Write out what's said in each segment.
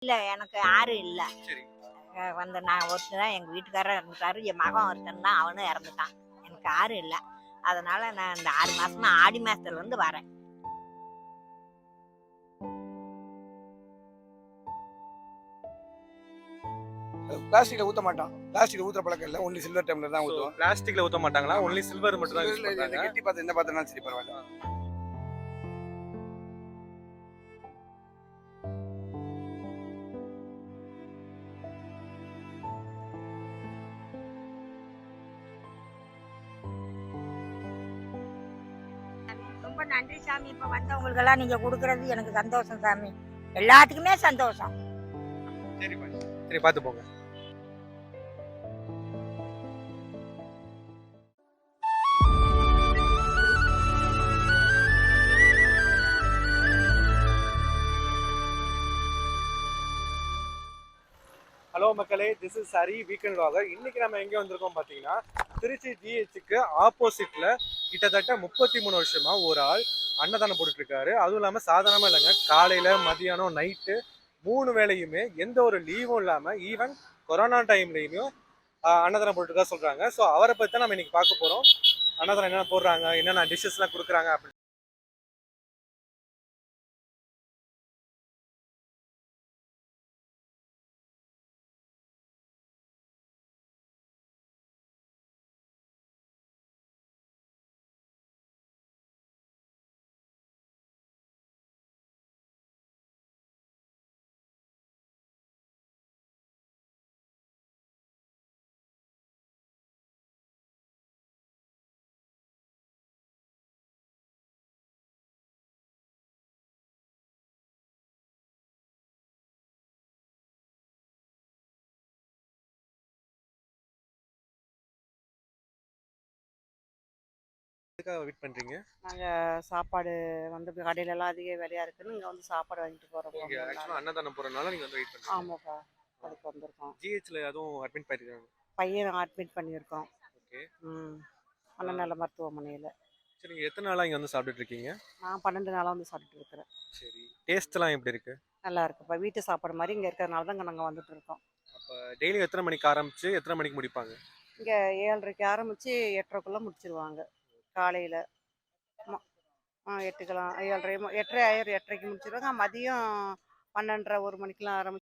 இல்ல எனக்கு யாரும் இல்ல. சரி. வந்து நான் ஒருத்தன் தான் எங்க வீட்டுக்காரர் இறந்துட்டாரு. என் மகன் ஒருத்தன் தான் அவனும் இறந்துட்டான். எனக்கு யாரும் இல்ல. அதனால நான் இந்த 6 மாசமா ஆடி மாசத்துல இருந்து வரேன். பிளாஸ்டிக்ல ஊத்த மாட்டான். பிளாஸ்டிக்ல ஊத்துற பழக்கம் இல்ல. ஒன்லி சில்வர் டம்ளர் தான் ஊத்துவோம். பிளாஸ்டிக்ல ஊத்த மாட்டாங்களா? ஒன்லி சில்வர் மட்டும் தான் யூஸ் சில்வர்ல பண்றாங்க. கெட்டி பாத்திரம் எந்த பாத்திரம்னாலும் சரி பரவாயில்ல. ரொம்ப நன்றி சாமி. இப்ப வந்தவங்களுக்கெல்லாம் நீங்க கொடுக்கறது எனக்கு சந்தோஷம் சாமி. எல்லாத்துக்குமே சந்தோஷம். சரிப்பா. சரி பாத்து போங்க. ஹலோ மக்களே, this is Hari weekend vlogger. இன்னைக்கு நம்ம எங்கே வந்திருக்கோம் பார்த்தீங்கன்னா, திருச்சி ஜிஹெச்சுக்கு ஆப்போசிட்ல கிட்டத்தட்ட 33 வருஷமா ஒரு ஆள் அன்னதானம் போட்டுட்டு இருக்காரு. அதுவும் இல்லாமல் சாதாரணமாக இல்லைங்க, காலையில் மதியானம் நைட்டு 3 வேளையுமே எந்த ஒரு லீவும் இல்லாமல் ஈவன் கொரோனா டைம்லையுமே அன்னதானம் போட்டுருக்கா சொல்கிறாங்க. ஸோ அவரை பற்றி தான் நம்ம இன்னைக்கு பார்க்க போகிறோம். அன்னதானம் என்னென்ன போடுறாங்க, என்னென்ன டிஷ்ஷஸ்லாம் கொடுக்குறாங்க அப்படின்னு. எதுக்காக வெயிட் பண்ணுறீங்க? நாங்கள் சாப்பாடு வந்து கடையிலலாம் அதிக விலையா இருக்குன்னு இங்கே வந்து சாப்பாடு வாங்கிட்டு போகிறோம். நீங்கள் ஆக்சுவலாக அன்னதானம் போகிறனால நீங்கள் வந்து வெயிட் பண்ணுறீங்க. ஆமாப்பா, அதுக்கு வந்திருக்கோம். ஜிஹெச்சில் அதுவும் அட்மிட் பண்ணியிருக்காங்க. பையனை அட்மிட் பண்ணியிருக்கோம். ஓகே. மனநல மருத்துவமனையில். சரி, நீங்கள் எத்தனை நாளாக இங்கே வந்து சாப்பிட்டுட்டு இருக்கீங்க? நான் 12 நாளாக வந்து சாப்பிட்டுட்டு இருக்கிறேன். சரி, டேஸ்ட்லாம் எப்படி இருக்கு? நல்லா இருக்குப்பா, வீட்டு சாப்பாடு மாதிரி இங்கே இருக்கிறதுனால தான் இங்கே நாங்கள் வந்துட்டு இருக்கோம். அப்போ டெய்லி எத்தனை மணிக்கு ஆரம்பிச்சு எத்தனை மணிக்கு முடிப்பாங்க? இங்கே 7:30க்கு ஆரம்பித்து 8:30க்குள்ளே முடிச்சிருவாங்க காலையில். 8க்கெல்லாம் 7:30 8:30 ஆயிரம், 8:30க்கு முடிச்சிருவாங்க. மதியம் 12:30 1 மணிக்கெலாம் ஆரம்பிச்சு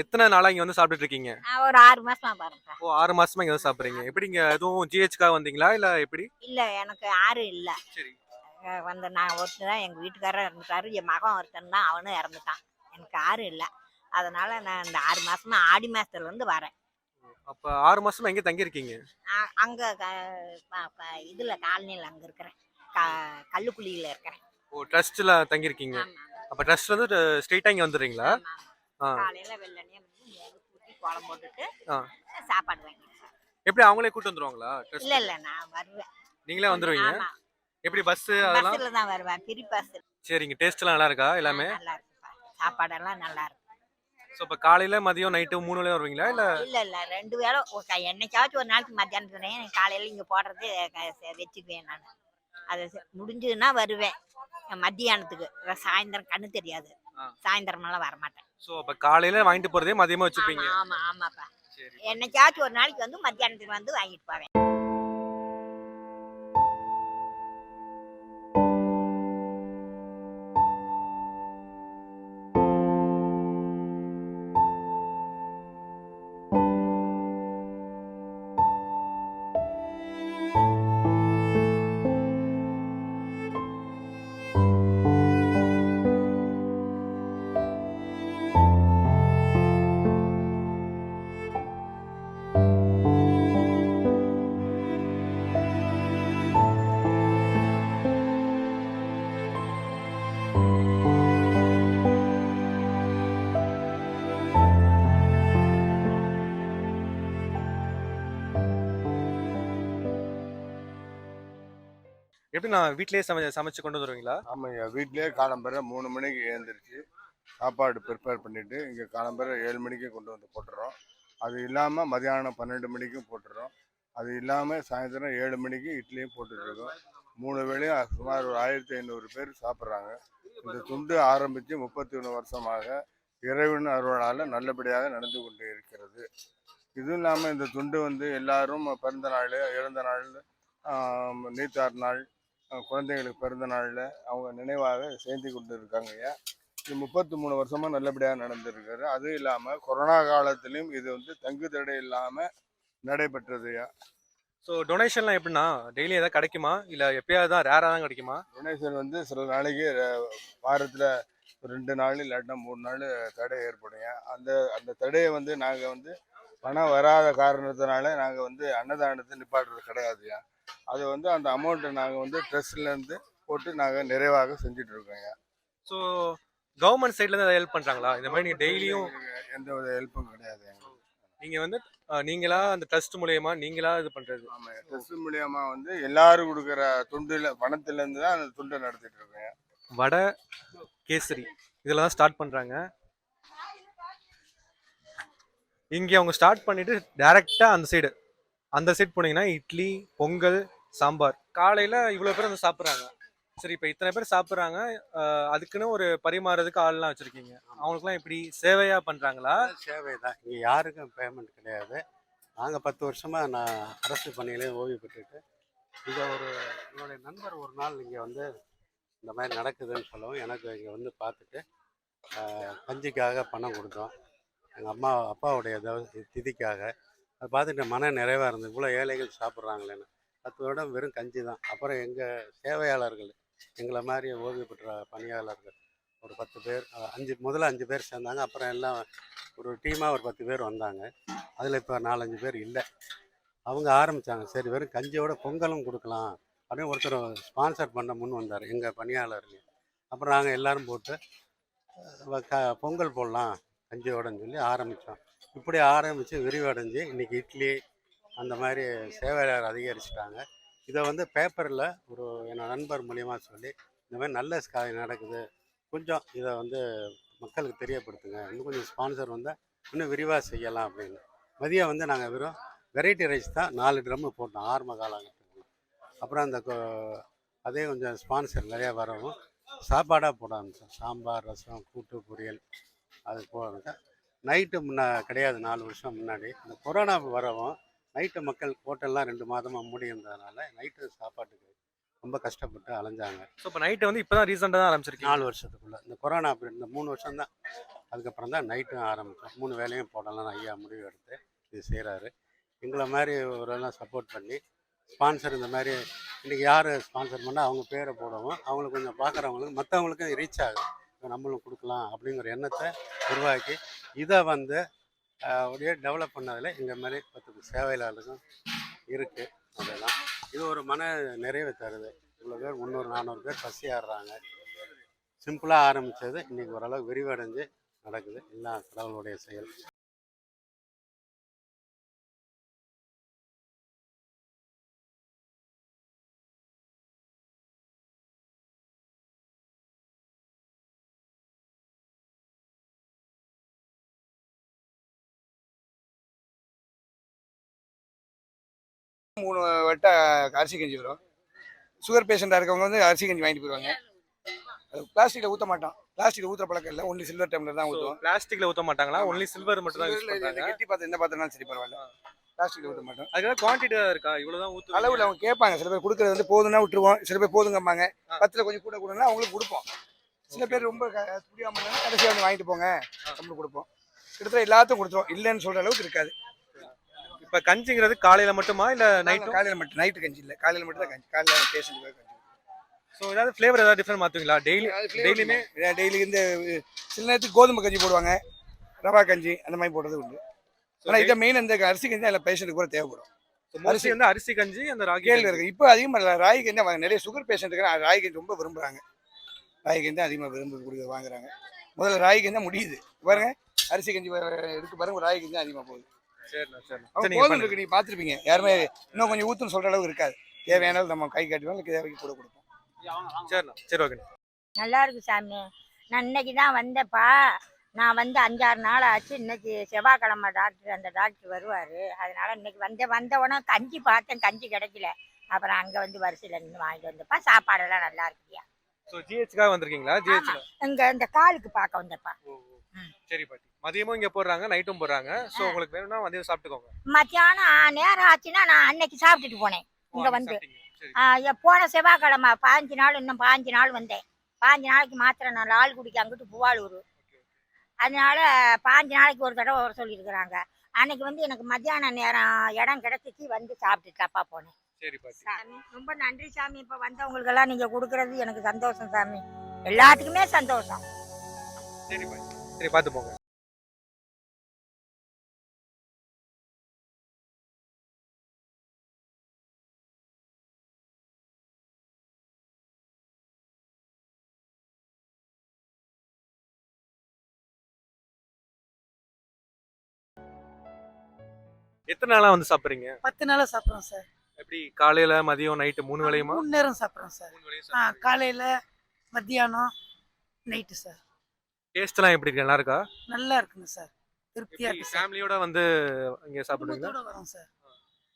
எத்தனை நாளா இங்க வந்து சாப்பிட்டுட்டு இருக்கீங்க? நான் ஒரு 6 மாசமா பாருங்க. ஓ, 6 மாசமா இங்க வந்து சாப்பிடுறீங்க. எப்படிங்க, எதுவும் ஜிஹெச்க்காக வந்தீங்களா இல்ல எப்படி? இல்ல எனக்கு யாரும் இல்ல. சரி. வந்து நான் ஒருத்தன் தான் எங்க வீட்டுக்காரர் இறந்துட்டாரு. என் மகன் ஒருத்தன் தான் அவனும் இறந்துட்டான். எனக்கு யாரும் இல்ல. அதனால நான் இந்த 6 மாசமா ஆடி மாசத்துல இருந்து வரேன். அப்ப 6 மாசமா எங்க தங்கி இருக்கீங்க? அங்க இதுல காலனியில் அங்க இருக்கிறேன். கல்லுக்குழியில இருக்கிறேன். ஓ, ட்ரஸ்ட்ல தங்கி இருக்கீங்க. ஆமா. அப்ப ட்ரஸ்ட்ல இருந்து ஸ்ட்ரைட்டா இங்க வந்துடுறீங்களா? காலையில வெள்ளனையா வந்து மூணு கூட்டி கோலம் போட்டுட்டு ஆ. சாப்பாடு வாங்கி. எப்படி அவங்களே கூட்டு வந்துருவாங்களா? இல்ல இல்ல நான் வருவேன். நீங்களே வந்துருவீங்க? ஆமா. எப்படி பஸ் அதெல்லாம்? பஸ்ல தான் வருவேன், பிரி பஸ். சரிங்க. டேஸ்ட்லாம் நல்லா இருக்கா எல்லாமே? நல்லா இருக்குப்பா, சாப்பாடெல்லாம் நல்லா இருக்கு. சோ இப்ப காலையில மதியம் நைட்டு 3 வேளை வருவீங்களா இல்ல? இல்ல இல்ல 2 வேளை என்னைக்காச்சும் ஒரு நாளைக்கு மத்தியானத்துல காலையில இங்க போடுறது வச்சுக்குவேன் நான். அது முடிஞ்சதுன்னா வருவேன் மத்தியானத்துக்கு. சாயந்தரம் கண்ணு தெரியாது, சாயந்தரமெல்லாம் வரமாட்டேன். சோ அப்ப காலையில வாங்கிட்டு போறதே மதியமா வச்சுப்பீங்க? ஆமா ஆமாப்பா. சரி. என்னைக்காச்சும் ஒரு நாளைக்கு வந்து மத்தியானத்துக்கு வந்து வாங்கிட்டு போவேன். எப்படி நான் வீட்லயே சமைச்சு கொண்டு வந்துருவீங்களா? ஆமாய்யா, வீட்லயே காலம்பரை 3 மணிக்கு எழுந்திரிச்சு சாப்பாடு ப்ரிப்பேர் பண்ணிட்டு இங்கே காலம்பரை 7 மணிக்கு கொண்டு வந்து போட்டுறோம். அது இல்லாமல் மதியானம் 12 மணிக்கும் போட்டுறோம். அது இல்லாமல் சாயந்தரம் 7 மணிக்கு இட்லியும் போட்டுட்ருக்கோம். 3 வேளையும் சுமார் ஒரு 1500 பேர் சாப்பிட்றாங்க. இந்த துண்டு ஆரம்பித்து 31 வருஷமாக இறைவன் அருளால் நல்லபடியாக நடந்து கொண்டு இருக்கிறது. இதுவும் இல்லாமல் இந்த துண்டு வந்து எல்லாரும் பிறந்த நாள், இறந்த நாள், நீத்தார் நாள், குழந்தைங்களுக்கு பிறந்த நாளில் அவங்க நினைவாக சேர்ந்து கொண்டு இருக்காங்க ஐயா. இது 33 வருஷமாக நல்லபடியாக நடந்துருக்காரு. அதுவும் இல்லாமல் கொரோனா காலத்திலையும் இது வந்து தங்கு தடை இல்லாமல் நடைபெற்றது ஐயா. ஸோ டொனேஷன்லாம் எப்படின்னா டெய்லி ஏதாவது கிடைக்குமா, இல்லை எப்பயாவது தான் ரேராக தான் கிடைக்குமா? டொனேஷன் வந்து சில நாளைக்கு வாரத்தில் 2 நாள் இல்லாட்டினா 3 நாள் தடை ஏற்படுங்க. அந்த தடையை வந்து நாங்கள் வந்து பணம் வராத காரணத்தினால நாங்கள் வந்து அன்னதானத்தை நிப்பாட்டுறது கிடையாதுயா. அது வந்து அந்த அமௌண்ட்டை நாங்கள் வந்து ட்ரெஸ்ட்லேருந்து போட்டு நாங்கள் நிறைவாக செஞ்சுட்டு இருக்கோங்க. ஸோ கவர்மெண்ட் சைட்லேருந்து ஏதாவது ஹெல்ப் பண்ணுறாங்களா? இந்த மாதிரி நீங்கள் டெய்லியும் எந்த வித ஹெல்ப்பும் கிடையாது எங்களுக்கு. நீங்கள் வந்து நீங்களா அந்த ட்ரஸ்ட் மூலயமா நீங்களா இது பண்ணுறது? ஆமாம், ட்ரெஸ்ட் மூலியமா வந்து எல்லாரும் கொடுக்குற துண்டுல பணத்துலேருந்து தான் அந்த துண்டை நடத்திட்டு இருக்கோங்க. வடை, கேசரி இதெல்லாம் தான் ஸ்டார்ட் பண்ணுறாங்க. இங்கே அவங்க ஸ்டார்ட் பண்ணிட்டு டேரெக்டாக அந்த சைடு போனீங்கன்னா இட்லி, பொங்கல், சாம்பார். காலையில் இவ்வளோ பேர் வந்து சாப்பிட்றாங்க. சரி, இப்போ இத்தனை பேர் சாப்பிட்றாங்க, அதுக்குன்னு ஒரு பரிமாறதுக்கு ஆள்லாம் வச்சுருக்கீங்க. அவங்களுக்குலாம் இப்படி சேவையாக பண்ணுறாங்களா? சேவை தான். இங்கே யாருக்கும் பேமெண்ட் கிடையாது. நாங்கள் 10 வருஷமாக நான் அரசு பணியிலே ஓய்வு பெற்றுட்டு இங்கே என்னுடைய நண்பர் ஒரு நாள் இங்கே வந்து இந்த மாதிரி நடக்குதுன்னு சொல்லவும் எனக்கு இங்கே வந்து பார்த்துட்டு கஞ்சிக்காக பணம் கொடுத்தோம். எங்கள் அப்பாவுடைய திதிக்காக அதை பார்த்துட்டு மன நிறைவாக இருந்தது. இவ்வளோ ஏழைகள் சாப்பிட்றாங்களேன்னு. 10 வருடம் வெறும் கஞ்சி தான். அப்புறம் எங்கள் சேவையாளர்கள், எங்களை மாதிரி ஓய்வு பெற்ற பணியாளர்கள் ஒரு 10 பேர், முதல்ல 5 பேர் சேர்ந்தாங்க. அப்புறம் எல்லாம் ஒரு டீமாக ஒரு 10 பேர் வந்தாங்க. அதில் இப்போ 4-5 பேர் இல்லை. அவங்க ஆரம்பித்தாங்க, சரி வெறும் கஞ்சியோட பொங்கலும் கொடுக்கலாம் அப்படின்னு ஒருத்தர் ஸ்பான்சர் பண்ண முன் வந்தார் எங்கள் பணியாளர்கள். அப்புறம் நாங்கள் எல்லோரும் போட்டு பொங்கல் போடலாம் கஞ்சியோடன்னு சொல்லி ஆரம்பித்தோம். இப்படி ஆரம்பித்து விரிவடைஞ்சு இன்றைக்கி இட்லி அந்த மாதிரி சேவையாளர் அதிகரிச்சிட்டாங்க. இதை வந்து பேப்பரில் என்னோட நண்பர் மூலியமாக சொல்லி இந்த மாதிரி நல்ல நடக்குது, கொஞ்சம் இதை வந்து மக்களுக்கு தெரியப்படுத்துங்க, இன்னும் கொஞ்சம் ஸ்பான்சர் வந்தால் இன்னும் விரிவாக செய்யலாம் அப்படின்னு. மதியம் வந்து நாங்கள் வெறும் வெரைட்டி ரைஸ் தான் 4 ட்ரம்மு போட்டோம் ஆரம்ப காலகட்டத்தில். அப்புறம் அதே கொஞ்சம் ஸ்பான்சர் நிறையா வரவும் சாப்பாடாக போட ஆரம்பித்தோம். சாம்பார், ரசம், கூட்டு, பொரியல் அது போடுறது. நைட்டு கிடையாது. 4 வருஷம் முன்னாடி இந்த கொரோனா வரவும் நைட்டு மக்கள் ஹோட்டல்லாம் 2 மாதமாக மூடி இருந்ததுனால நைட்டு சாப்பாட்டுக்கு ரொம்ப கஷ்டப்பட்டு அலைஞ்சாங்க. ஸோ இப்போ நைட்டு வந்து இப்போ தான் ரீசெண்டாக தான் ஆரம்பிச்சிருக்கீங்க? 4 வருஷத்துக்குள்ளே இந்த கொரோனா பீரியட் இந்த 3 வருஷம் தான். அதுக்கப்புறம் தான் நைட்டும் ஆரம்பித்தோம். 3 வேளையும் போடலாம் ஐயா முடிவு எடுத்து இது செய்கிறாரு. எங்களை மாதிரி ஒரெல்லாம் சப்போர்ட் பண்ணி ஸ்பான்சர் இந்த மாதிரி இன்றைக்கி யார் ஸ்பான்சர் பண்ணால் அவங்க பேரை போடவும் அவங்களுக்கு கொஞ்சம் பார்க்குறவங்களுக்கு மற்றவங்களுக்கும் ரீச் ஆகும், நம்மளும் கொடுக்கலாம் அப்படிங்கிற எண்ணத்தை உருவாக்கி இதை வந்து அப்படியே டெவலப் பண்ணதில் இந்த மாதிரி 10 சேவையாளர்களுக்கும் இருக்குது. அதெல்லாம் இது ஒரு மன நிறைவை தருது. இவ்வளோ பேர் 300-400 பேர் பசி ஆடுறாங்க. சிம்பிளாக ஆரம்பித்தது இன்றைக்கி ஓரளவு விரிவடைஞ்சு நடக்குது. எல்லாம் கடவுளுடைய செயல். மூணு வட்டை அரிசி கஞ்சி வரும். சுகர் பேஷண்டாக இருக்கவங்க வந்து அரிசி கஞ்சி வாங்கிட்டு போயிடுவாங்க. அது பிளாஸ்டிக்கில் ஊற்ற மாட்டோம். பிளாஸ்டிக்கில் ஊற்றுற பழக்கம் இல்லை. ஒன்லி சில்வர் டம்ளர் தான் ஊற்றுவோம். பிளாஸ்டிக்கில் ஊற்ற மாட்டாங்களா? ஒன்லி சில்வர் மட்டும் தான் யூஸ் பண்ணுறாங்க. கெட்டி பாத்திரம் எந்த பாத்திரம்னாலும் சரி பரவாயில்ல, பிளாஸ்டிக்கில் ஊற்ற மாட்டோம். அதுக்கு குவான்டிட்டி இருக்கா? இவ்வளோ தான் ஊற்று அளவில் அவங்க கேட்பாங்க. சில பேர் கொடுக்குறது வந்து போதுன்னா விட்டுருவோம், சில பேர் போதுங்கம்பாங்க. 10ல் கொஞ்சம் கூட கொடுன்னா அவங்களுக்கு கொடுப்போம். சில பேர் ரொம்ப முடியாமல் இருந்தாலும் கடைசியாக வந்து வாங்கிட்டு போங்க நம்மளுக்கு கொடுப்போம். கிட்டத்தட்ட எல்லாத்தையும் கொடுத்துருவோம், இல்லைன்னு சொல்கிற அளவுக்கு இருக்காது. இப்போ கஞ்சிங்கிறது காலையில் மட்டுமா இல்லை நைட்டு? காலையில் மட்டும், நைட்டு கஞ்சி இல்லை, காலையில் மட்டும் தான் கஞ்சி. காலையில் பேஷண்ட் கஞ்சி. ஸோ ஏதாவது ஃப்ளேவர் ஏதாவது டிஃப்ரெண்ட் மாற்றுவீங்களா? டெய்லியுமே டெய்லி இந்த சில நேரத்துக்கு கோதுமை கஞ்சி போடுவாங்க, ரவா கஞ்சி அந்த மாதிரி போடுறது உண்டு. ஆனால் இதை மெயின் இந்த அரிசி கஞ்சி தான் எல்லா பேஷண்ட்டுக்கு கூட தேவைப்படும். அரிசி வந்து அரிசி கஞ்சி அந்த ராகி கேள்வி இருக்குது. இப்போ அதிகமாக ராகி கஞ்சி வாங்க, நிறைய சுகர் பேஷண்ட்டுக்கு ராகி கஞ்சி ரொம்ப விரும்புகிறாங்க. ராகி கஞ்சி தான் அதிகமாக விரும்பி வாங்குறாங்க. முதல்ல ராகி கஞ்சி தான் முடியுது பாருங்க, அரிசி கஞ்சி இருக்கு பாருங்க, ராகி கஞ்சி தான் அதிகமாக போகுது. சரிண்ணா சரிண்ணா. அவங்க போதும் இருக்கு, நீங்கள் பார்த்துருப்பீங்க. யாருமே இன்னும் கொஞ்சம் ஊற்றுன்னு சொல்கிற அளவுக்கு இருக்காது. தேவையானாலும் நம்ம கை காட்டுவோம், இல்லை தேவைக்கு கூட கொடுப்போம். சரிண்ணா, சரி ஓகேண்ணா. நல்லா இருக்கு சாமி. நான் இன்னைக்கு தான் வந்தேப்பா. நான் வந்து 5-6 நாள் ஆச்சு. இன்னைக்கு செவ்வாய்க்கிழமை அந்த டாக்டர் வருவார். அதனால இன்னைக்கு வந்தவொடனே கஞ்சி பார்த்தேன், கஞ்சி கிடைக்கல. அப்புறம் அங்கே வந்து வரிசையில் நின்று வாங்கிட்டு வந்தப்பா. சாப்பாடெல்லாம் நல்லா இருக்குயா. ஸோ ஜிஹெச்க்காக வந்திருக்கீங்களா? ஜிஹெச்ல இந்த காலுக்கு பார்க்க வந்தப்பா. சரி பாட்டி. மதியமும் இங்க போடுறாங்க, நைட்டும் போடுறாங்க. ஸோ உங்களுக்கு வேணும்னா மதியம் சாப்பிட்டுக்கோங்க. மத்தியானம் நேரம் ஆச்சுன்னா நான் அன்னைக்கு சாப்பிட்டுட்டு போனேன். இங்கே வந்து போன செவ்வாய்க்கிழமை 15 நாள், இன்னும் 15 நாள் வந்தேன். 15 நாளைக்கு மாத்திரை நான் லால்குடிக்கு அங்கிட்டு புவாலூர். அதனால 15 நாளைக்கு ஒரு தடவை வர சொல்லியிருக்கிறாங்க. அன்னைக்கு வந்து எனக்கு மத்தியான நேரம் இடம் கிடைச்சிச்சு, வந்து சாப்பிட்டு தப்பா போனேன். சரி பாட்டி. சாமி ரொம்ப நன்றி சாமி. இப்போ வந்தவங்களுக்கெல்லாம் நீங்கள் கொடுக்குறது எனக்கு சந்தோஷம் சாமி. எல்லாத்துக்குமே சந்தோஷம். சரி பாட்டி. சரி பார்த்து போங்க. எத்தனை நாளா வந்து சாப்பிடுறீங்க? 10 நாளா சாப்பிட்றோம் சார். எப்படி காலையில மதியம் நைட்டு 3 வேளையுமா? 3 நேரம் சாப்பிட்றோம் சார். 3 வேளையும் சாப்பிடுறீங்க. காலையில், மத்தியானம், நைட்டு சார். டேஸ்ட்லாம் எப்படி இருக்கு? நல்லா இருக்கா? நல்லா இருக்குங்க சார். திருப்தியாக எப்படி இருக்கு சார். ஃபேமிலியோட வந்து இங்க சாப்பிடுவீங்களா? குடும்பத்தோட வரோம் சார்.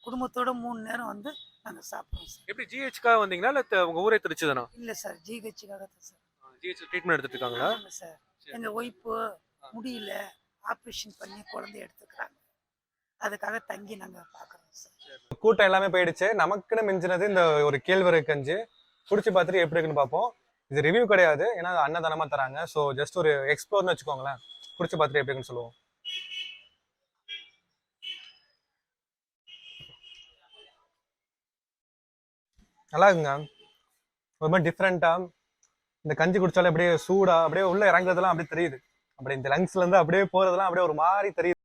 குடும்பத்தோட 3 நேரம் வந்து நாங்கள் சாப்பிட்றோம் சார். எப்படி ஜிஹெச்க்காக வந்தீங்களா இல்லை உங்க ஊரே திருச்சி தானா? இல்லை சார், ஜிஹெச்சுக்காக தான் சார். ஜிஹெச் ட்ரீட்மெண்ட் எடுத்துட்டு இருக்காங்களா? ஆமாம் சார். எங்கள் ஒய்ஃபு முடியல, ஆப்ரேஷன் பண்ணி குழந்தை எடுத்துக்கிறாங்க. அதுக்காக தங்கி நாங்கள் பார்க்குறோம் சார். கூட்டம் எல்லாமே போயிடுச்சு. நமக்குன்னு மிஞ்சினது இந்த ஒரு கேழ்வரகு கஞ்சி. குடிச்சு பார்த்துட்டு எப்படி இருக்குன்னு பார்ப்போம். இது ரிவ்யூ கிடையாது, ஏன்னா அன்னதானமா தராங்க. ஸோ ஜஸ்ட் ஒரு எக்ஸ்ப்ளோர்னு வச்சுக்கோங்களேன். குடிச்சு பார்த்துட்டு எப்படி இருக்குன்னு சொல்லுவோம். நல்லா இருக்குங்க. ஒரு மாதிரி டிஃப்ரெண்டா இந்த கஞ்சி குடிச்சாலே அப்படியே சூடா அப்படியே உள்ள இறங்குறதெல்லாம் அப்படியே தெரியுது. அப்படியே இந்த லங்ஸ்ல இருந்து அப்படியே போறதெல்லாம் அப்படியே ஒரு மாதிரி தெரியுது.